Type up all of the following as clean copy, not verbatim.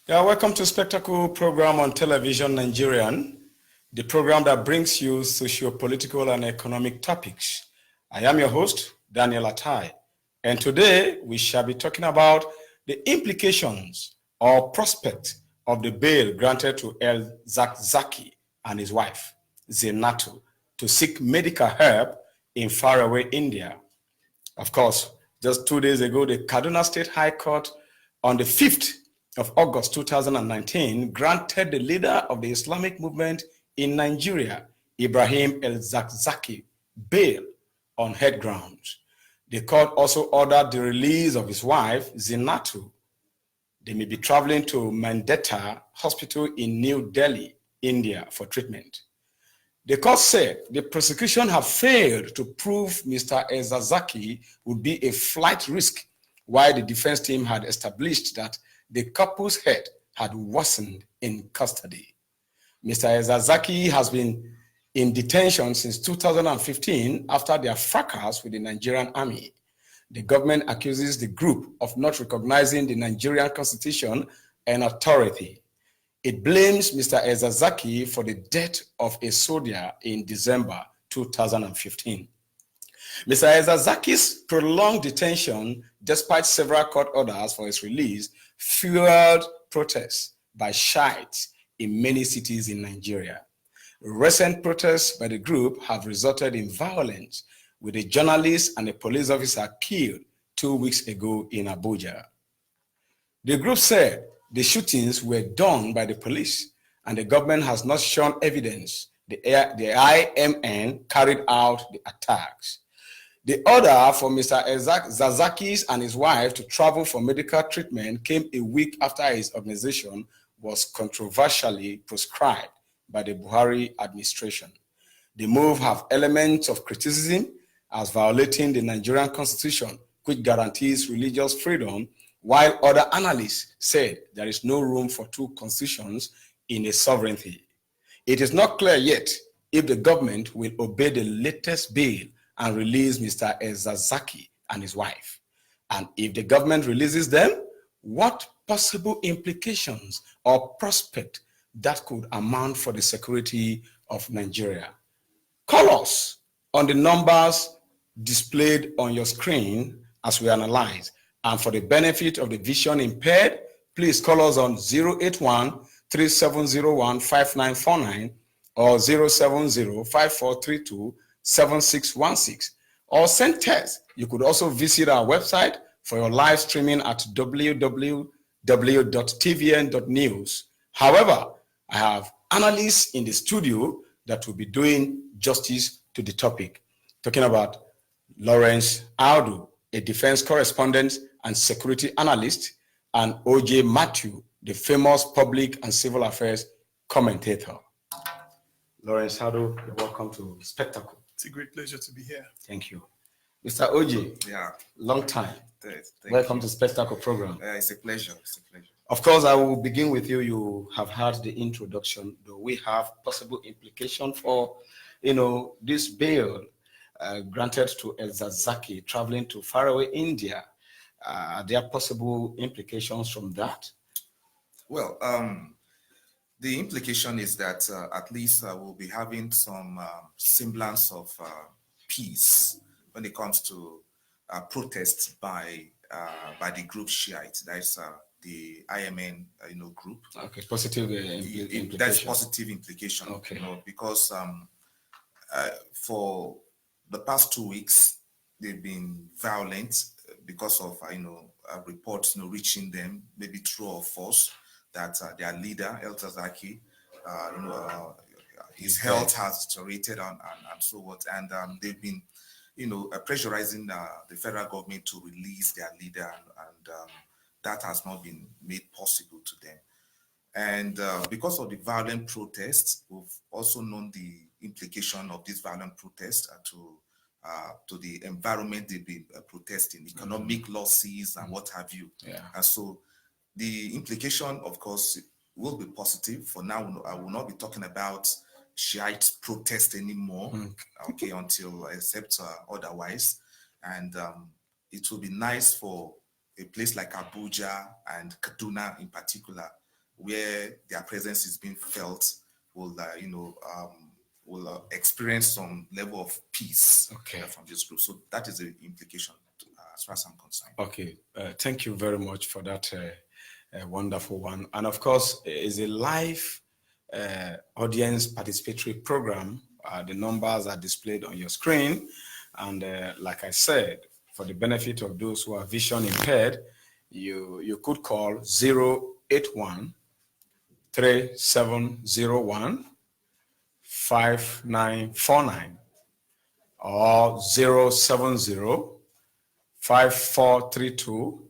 Yeah, welcome to Spectacle program on television Nigerian, the program that brings you socio-political and economic topics. I am your host, Daniel Atai, and today we shall be talking about the implications or prospect of the bail granted to El-Zakzakky and his wife, Zinatu, to seek medical help in faraway India. Of course, just 2 days ago, the Kaduna State High Court on the 5th of August 2019 granted the leader of the Islamic movement in Nigeria, Ibrahim El-Zakzakky, bail on head grounds. The court also ordered the release of his wife, Zinatu. They may be traveling to Mandetta Hospital in New Delhi, India, for treatment. The court said the prosecution have failed to prove Mr. El-Zakzakky would be a flight risk, while the defense team had established that the couple's health had worsened in custody. Mr. El-Zakzakky has been in detention since 2015 after their fracas with the Nigerian army. The government accuses the group of not recognizing the Nigerian constitution and authority. It blames Mr. El-Zakzakky for the death of a soldier in December 2015. Mr. El-Zakzakky's prolonged detention, despite several court orders for his release, fueled protests by Shiites in many cities in Nigeria. Recent protests by the group have resulted in violence, with a journalist and a police officer killed 2 weeks ago in Abuja. The group said the shootings were done by the police, and the government has not shown evidence the IMN carried out the attacks. The order for Mr. El-Zakzakky's and his wife to travel for medical treatment came a week after his organization was controversially proscribed by the Buhari administration. The move have elements of criticism as violating the Nigerian constitution, which guarantees religious freedom, while other analysts said there is no room for two constitutions in a sovereignty. It is not clear yet if the government will obey the latest bill and release Mr. El-Zakzakky and his wife. And if the government releases them, what possible implications or prospect that could amount for the security of Nigeria? Call us on the numbers displayed on your screen as we analyze. And for the benefit of the vision impaired, please call us on 081-3701-5949 or 070-5432-7616 or send text. You could also visit our website for your live streaming at www.tvn.news. However, I have analysts in the studio that will be doing justice to the topic, talking about Lawrence Audu, a defense correspondent and security analyst, and O.J. Matthew, the famous public and civil affairs commentator. Lawrence Audu, you're welcome to Spectacle. It's a great pleasure to be here. Thank you. Mr. O.J., long time. Welcome to Spectacle program. It's a pleasure. It's a pleasure. Of course, I will begin with you. You have heard the introduction. Do we have possible implication for, this bail granted to El-Zakzakky traveling to faraway India? Are there possible implications from that? Well, the implication is that at least we'll be having some semblance of peace when it comes to protests by the group Shiite. That's the IMN, group. Okay, positive implication. That's positive implication. Okay. Because for the past 2 weeks, they've been violent because of reports reaching them, maybe true or false, that their leader El-Zakzakky, his health has deteriorated and so what, and they've been pressurizing the federal government to release their leader, and that has not been made possible to them. And because of the violent protests, we've also known the implication of this violent protest to the environment they've been protesting, economic losses and what have you. Yeah. And so the implication, of course, will be positive. For now, I will not be talking about Shiite protest anymore, okay, until except otherwise. And it will be nice for a place like Abuja and Kaduna in particular where their presence is being felt will, experience some level of peace from this group. So that is the implication as far as I'm concerned. Okay, thank you very much for that wonderful one. And of course, it's a live audience participatory program. The numbers are displayed on your screen. And like I said, for the benefit of those who are vision impaired, you could call 081 3701 5949 or 070 5432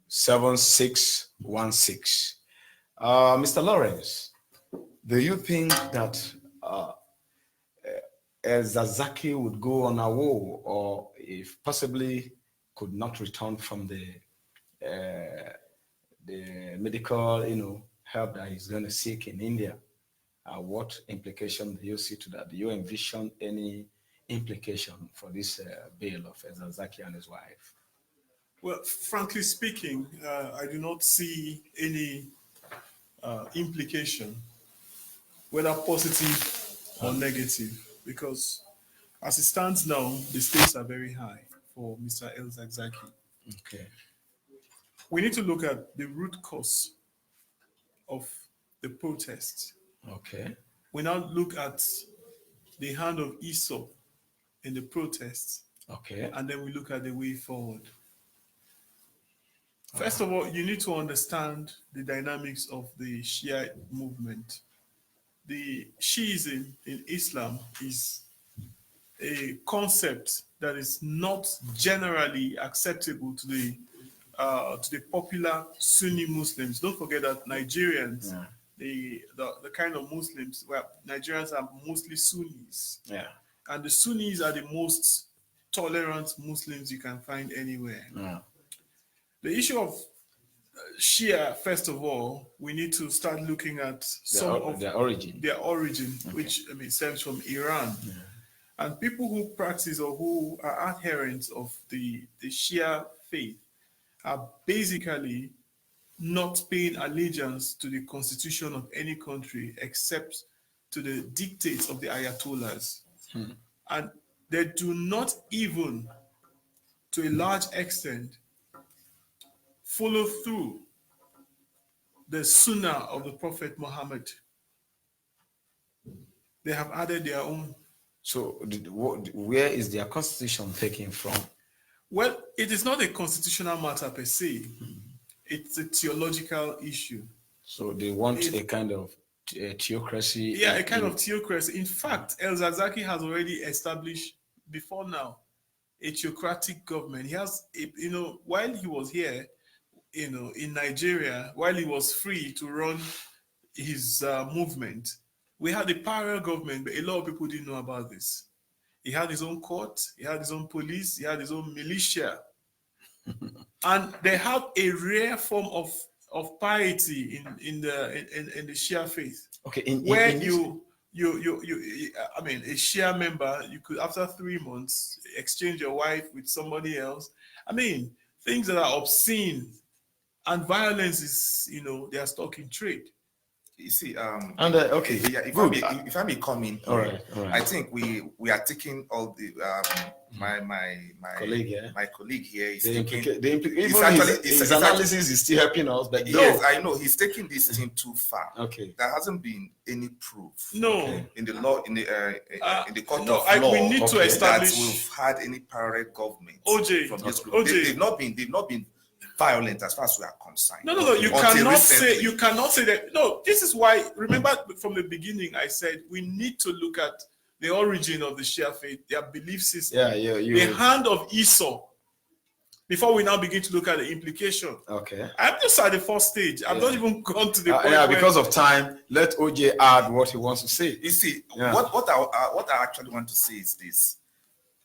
7616. Mr. Lawrence, do you think that El-Zakzakky would go on a war, or if possibly could not return from the medical, help that he's going to seek in India? What implication do you see to that? Do you envision any implication for this bail of El-Zakzakky and his wife? Well, frankly speaking, I do not see any implication, whether positive or negative, because as it stands now, the stakes are very high for Mr. El-Zakzakky. Okay. We need to look at the root cause of the protest. Okay. We now look at the hand of Esau in the protests. Okay. And then we look at the way forward. First of all, you need to understand the dynamics of the Shia movement. The Shiism in Islam is a concept that is not generally acceptable to the popular Sunni Muslims. Don't forget that Nigerians, the kind of Muslims, well, Nigerians are mostly Sunnis. Yeah. And the Sunnis are the most tolerant Muslims you can find anywhere. Yeah. The issue of Shia, first of all, we need to start looking at their origin. Which stems from Iran. Yeah. And people who practice or who are adherents of the Shia faith are basically not paying allegiance to the constitution of any country except to the dictates of the Ayatollahs. And they do not even, to a large extent, follow through the Sunnah of the Prophet Muhammad. They have added their own. So where is their constitution taken from? Well, it is not a constitutional matter per se. It's a theological issue. So they want a kind of theocracy. Yeah, a kind of theocracy. In fact, El-Zakzakky has already established before now a theocratic government. He has, while he was here, in Nigeria, while he was free to run his movement, we had a parallel government, but a lot of people didn't know about this. He had his own court, he had his own police, he had his own militia. And they have a rare form of piety in the Shia faith. Okay, where a Shia member, you could, after 3 months, exchange your wife with somebody else. Things that are obscene, and violence is, they are stock in trade. You see, okay, yeah, if I may come in, all right. I think we are taking all the my colleague, yeah? My colleague here is his analysis is still helping us, but yes, I know he's taking this thing too far. Okay, there hasn't been any proof. No, in the law, in the court of law, we need to establish that we've had any parallel government from this group. They've not been violent as far as we are concerned. No. You cannot say that. No, this is why. Remember, from the beginning, I said we need to look at the origin of the Shia faith, their belief system, the hand of Esau, before we now begin to look at the implication. Okay. I'm just at the first stage. I've not even gone to the point. Because of time, let OJ add what he wants to say. You see, what I actually want to say is this: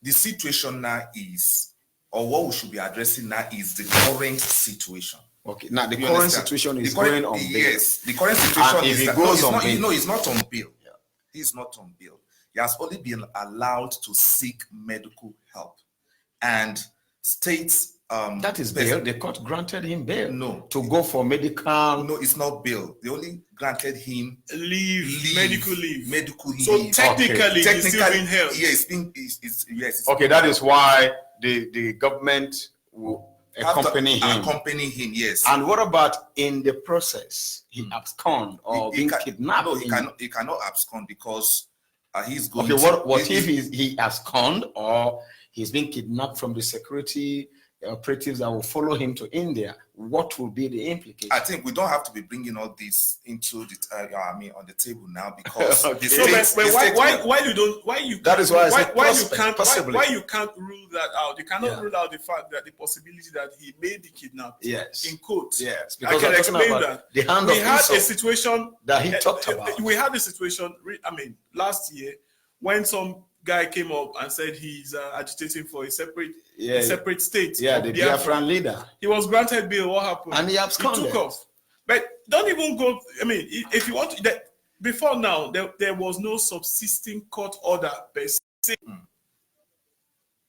the situation now is, or what we should be addressing now is the current situation. Okay. Now the current situation is going on bail. Yes, the current situation is that he's not on bail. Yeah. He's not on bail. He has only been allowed to seek medical help, and states That is bail. The court granted him bail. No. To go for medical. No, it's not bail. They only granted him medical leave. Medical leave. So technically, he's still being held. Yeah, yes. Okay, that is why the government will accompany him. Accompany him, yes. And what about in the process? He absconded or being kidnapped? No, he cannot abscond because he's going. Okay, what if he absconded or he's been kidnapped from the security operatives that will follow him to India? What will be the implication? I think we don't have to be bringing all this into the on the table now because okay. why you can't rule that out? You cannot rule out the fact that the possibility that he may be kidnapped. Yes. In quotes. Yes. Because I can explain that. We had a situation that he talked about. We had a situation. Last year when some guy came up and said he's agitating for a separate state. Yeah, the Biafran leader. He was granted bail. What happened? And he absconded. He took off. But don't even go. If you want to, before now, there was no subsisting court order per se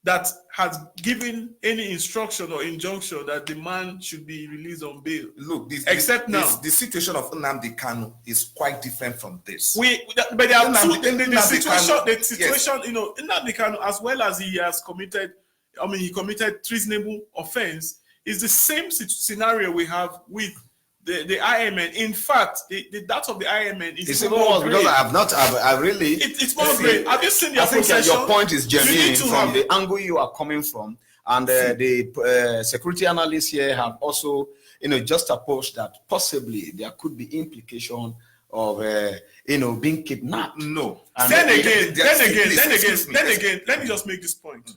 that has given any instruction or injunction that the man should be released on bail. Look, the situation of Nnamdi Kanu is quite different from this. But there are the situation, Nnamdi Kanu, as well as he has committed, he committed treasonable offense, is the same scenario we have with the IMN. In fact, that of the IMN is more grave. Because I really... It's more grave. Have you seen your possession? I think your point is genuine from the angle you are coming from. And the security analysts here have also, juxtaposed that possibly there could be implication of, being kidnapped. No. And then again, let me just make this point.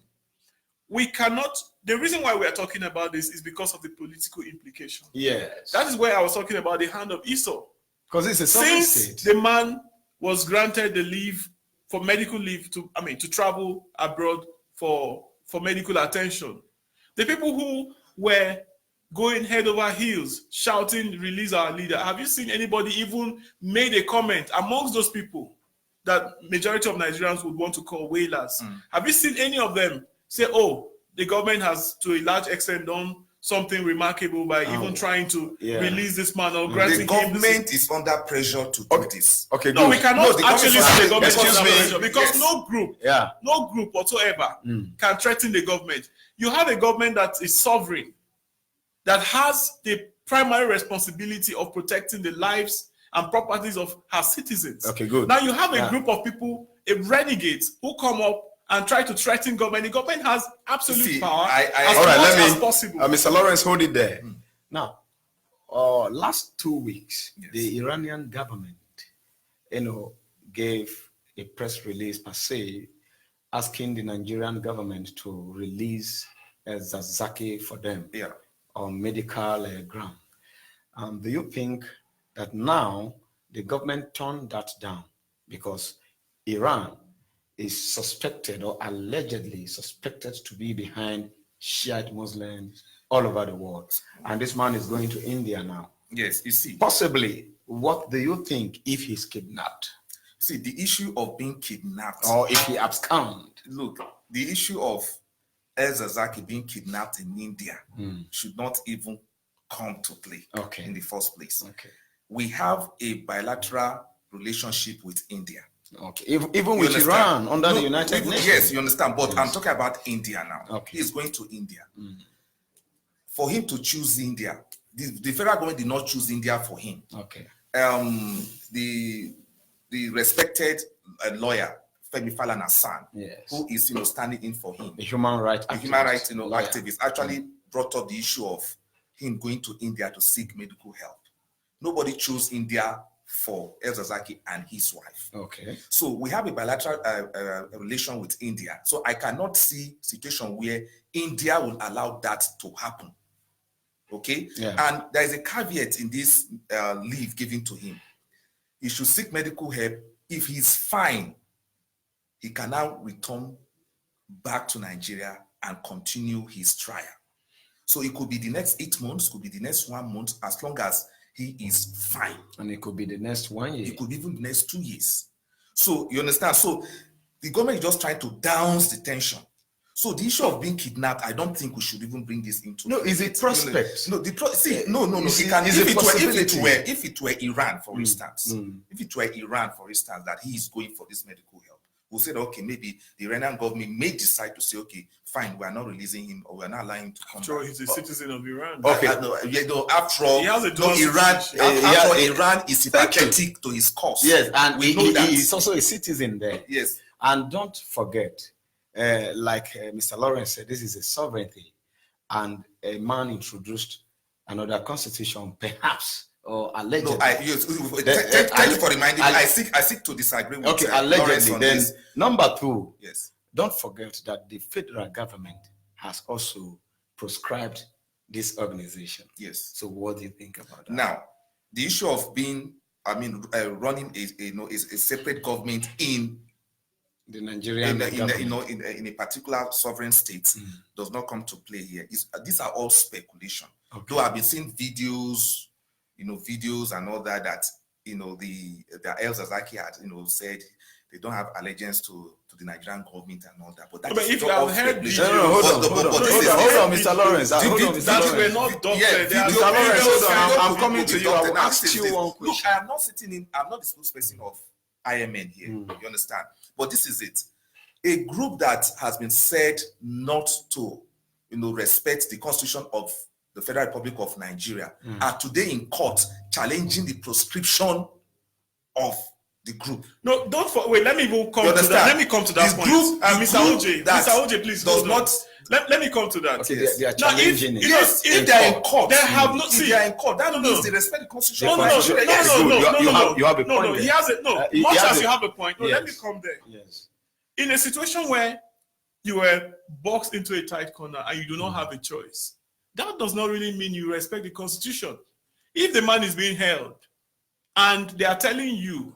We cannot... The reason why we are talking about this is because of the political implication. Yes. That is where I was talking about the hand of Esau. Because it's a sovereign state. Since the man was granted the leave for medical leave to travel abroad for medical attention, the people who were going head over heels, shouting, "Release our leader." Have you seen anybody even made a comment amongst those people that majority of Nigerians would want to call whalers? Have you seen any of them say, "Oh, the government has to a large extent done something remarkable by even trying to release this man or granting him"? The government is under pressure to do this. Okay, no, we cannot actually say the government is under pressure because no group whatsoever can threaten the government. You have a government that is sovereign, that has the primary responsibility of protecting the lives and properties of her citizens. Okay, good. Now you have a group of people, renegades, who come up and try to threaten government. The government has absolute power as possible. Mr. Lawrence, hold it there. Now, last 2 weeks, the Iranian government, gave a press release per se, asking the Nigerian government to release El-Zakzakky for them on medical ground. Do you think that now the government turned that down because Iran is suspected or allegedly suspected to be behind Shiite Muslims all over the world, and this man is going to India now? Yes, you see. Possibly, what do you think if he's kidnapped? See, the issue of being kidnapped, or if he absconded. Look, the issue of El-Zakzakky being kidnapped in India should not even come to play in the first place. Okay. We have a bilateral relationship with India. Okay, even with Iran under the United Nations. Yes, you understand. But I'm talking about India now. Okay. He's going to India. For him to choose India, the federal government did not choose India for him. Okay. The respected lawyer Femi Falana-San, who is standing in for him, a human rights activist, actually brought up the issue of him going to India to seek medical help. Nobody chose India for El-Zakzakky and his wife. Okay. So we have a bilateral relation with India. So I cannot see a situation where India will allow that to happen. Okay. Yeah. And there is a caveat in this leave given to him. He should seek medical help. If he's fine, he can now return back to Nigeria and continue his trial. So it could be the next 8 months, could be the next 1 month, as long as he is fine. And it could be the next 1 year. It could be even the next 2 years. So you understand? So the government is just trying to douse the tension. So the issue of being kidnapped, I don't think we should even bring this into. No, is it prospect? No, no. If it were Iran, for instance, if it were Iran, for instance, that he is going for this medical help, we'll say, okay, maybe the Iranian government may decide to say, okay, fine, we are not releasing him or we are not allowing him to come After all, back. he's a citizen of Iran. Okay. After all, He has a dual Iran is sympathetic to his cause. Yes, and we know that. He's also a citizen there. Yes. And don't forget, like Mr. Lawrence said, this is a sovereignty. And a man introduced another constitution, perhaps, or allegedly. No, thank you for reminding me. I seek to disagree with allegedly. Lawrence on Then, this. number two, yes, don't forget that the federal government has also proscribed this organization. Yes. So what do you think about that? Now, the issue of being, running a separate government in the Nigerian in a particular sovereign state does not come to play here. These are all speculation. Okay. Though I've been seeing videos and all that the El-Zakzakky had said they don't have allegiance to the Nigerian government and all that. But that if you have heard videos, hold on, Mr. Lawrence. That were not doctored. Mr. Lawrence, hold on. I'm coming to you. I will ask you one question. Look, I am not sitting in. I'm not the spokesperson of IMN here. You understand? But this is it. A group that has been said not to, respect the constitution of the Federal Republic of Nigeria are today in court challenging the proscription of the group. No, wait. Let me come to that. Let me come to that point. Mr. OJ, please does not. Let me come to that. Okay, they are challenging it. If they are in court, they have not. If they are in court, that means they respect the constitution. No. You have a point. He has it. No, much as you have a point. No, let me come there. Yes. In a situation where you were boxed into a tight corner and you do not have a choice, that does not really mean you respect the constitution. If the man is being held and they are telling you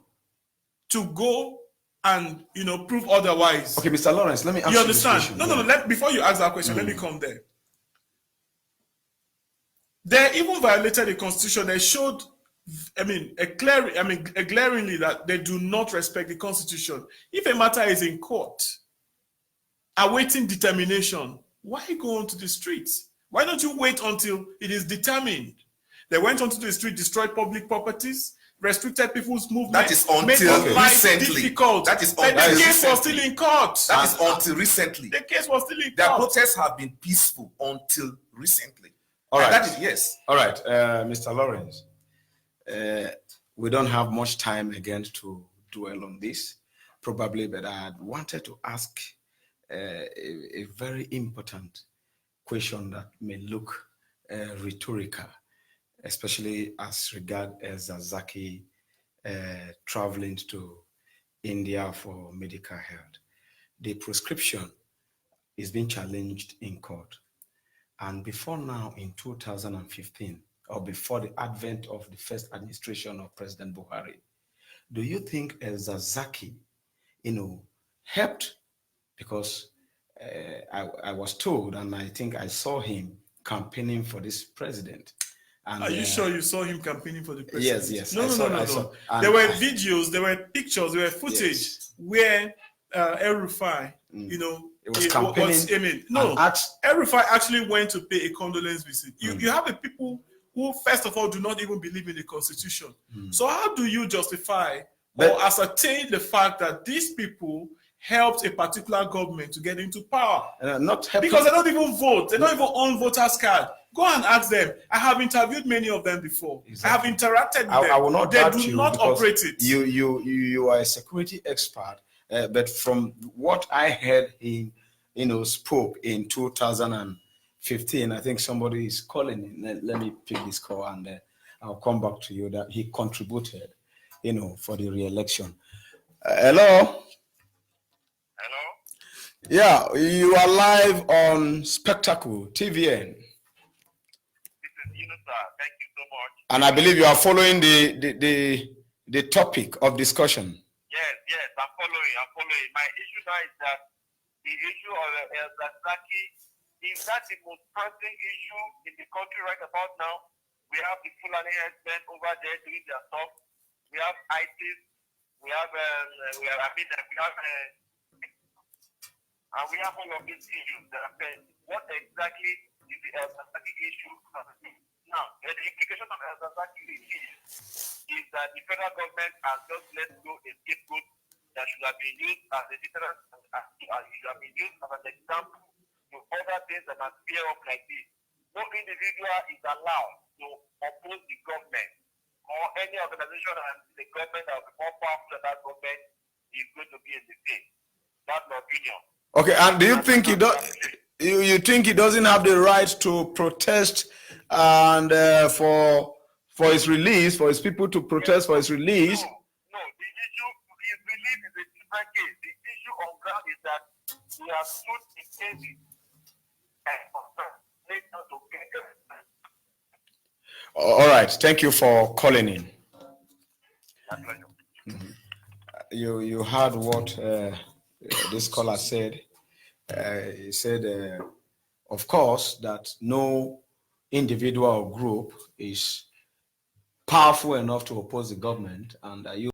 to go and prove otherwise. Okay, Mr. Lawrence, let me ask you. You understand? No. Before you ask that question, let me come there. They even violated the constitution. They showed, glaringly that they do not respect the constitution. If a matter is in court, awaiting determination, why go onto the streets? Why don't you wait until it is determined? They went onto the street, destroyed public properties, restricted people's movement. That is until recently. Difficult. That is the case was still in court. That is until recently. The case was still in court. Their protests have been peaceful until recently. All right. That is yes. All right, Mr. Lawrence. We don't have much time again to dwell on this, probably, but I wanted to ask a very important question that may look rhetorical, especially as regard El-Zakzakky traveling to India for medical health. The prescription is being challenged in court. And before now, in 2015, or before the advent of the first administration of President Buhari, do you think El-Zakzakky, helped? Because I was told, and I think I saw him campaigning for this president. And, are you sure you saw him campaigning for the president? Yes. No. There were videos, there were pictures, there were footage where El-Rufai, it was campaigning. El-Rufai actually went to pay a condolence visit. You have a people who, first of all, do not even believe in the constitution. So how do you justify or ascertain the fact that these people helped a particular government to get into power? Because they don't even vote. They don't even own voters' card. Go and ask them. I have interviewed many of them before. Exactly. I have interacted with them. I will not they do not operate it. You are a security expert, but from what I heard he spoke in 2015, I think somebody is calling. Let me pick this call and I'll come back to you that he contributed, for the re-election. Hello? Hello? Yeah, you are live on Spectacle, TVN. Thank you so much. And I believe you are following the topic of discussion. Yes, I'm following. My issue now is that the issue of El-Zakzakky is that the most pressing issue in the country right about now. We have the Fulani herdsmen over there doing their stuff. We have ISIS. And we have all of these issues that are saying, what exactly is the El-Zakzakky issue? Now, the implication of El-Zakzakky is that the federal government has just let go a scapegoat that should have been used as a deterrent, should have been used as an example to other things that are fear up like this. No individual is allowed to oppose the government or any organization and the government that will be more powerful than that government is going to be in the state. That's my opinion. Okay, and do you think you think he doesn't have the right to protest and for his release, for his people to protest for his release? No, the issue, his release is a different case. The issue on ground is that he has stood in cases and to get. All right, thank you for calling in. My pleasure. You heard what this caller said. He said, of course, that no individual or group is powerful enough to oppose the government, and you